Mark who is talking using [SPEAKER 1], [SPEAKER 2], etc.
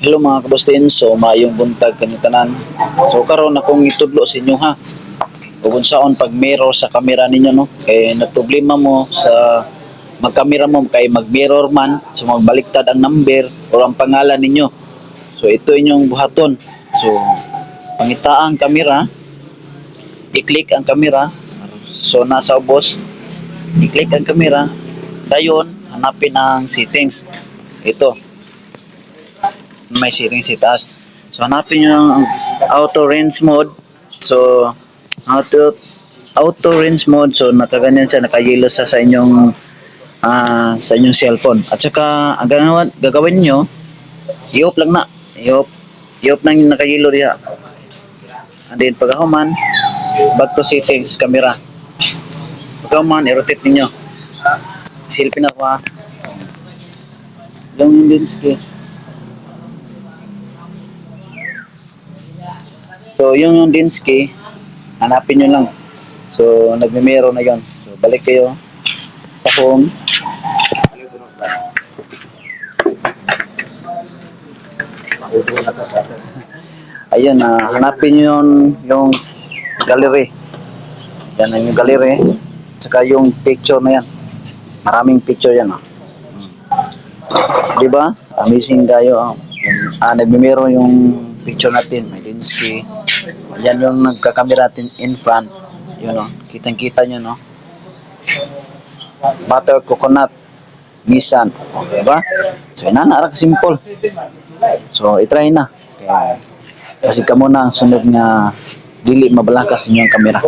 [SPEAKER 1] Hello mga kabustin, so maayong buntag kami tanan. So karon akong itudlo sa inyo ha. Kung unsaon pag mirror sa kamera ninyo no. Kay nagproblema mo sa magkamera mo kay mag-mirror man, so magbaliktad ang number o ang pangalan ninyo. So ito inyong buhaton. So pangita ang kamera, i-click ang kamera. So nasa ubos, i-click ang kamera. Dayon hanapin ang settings. Ito, may settings sa taas. So hanapin nyo ang auto range mode. So auto range mode, so nakaganyan siya, nakayelo sa inyong sa inyong cellphone. At saka ang gagawin nyo, i-off lang na. I-off nang nakayelo diha. And then pagkahuman, back to settings camera. Pagkahuman, i-rotate ninyo. Silpin ako ha. Long lens kay. So yung Dinsky, hanapin nyo lang. So nagme-mirror na yon. So balik kayo sa home. Ayun, hanapin nyo yung gallery. Yan ang yung gallery. Saka yung picture na yan. Maraming picture yan. Di ba? Amazing tayo. Nagme-mirror yung picture natin. May Dinsky. Yan yung nagkakamera natin in front. Yun o. Kitang-kita nyo no. Butter coconut. Nissan. Okay ba? So yun na. Simple. So itry na. Okay. Kasi kamo na ang sunod nga dili mabalakas inyong kamera.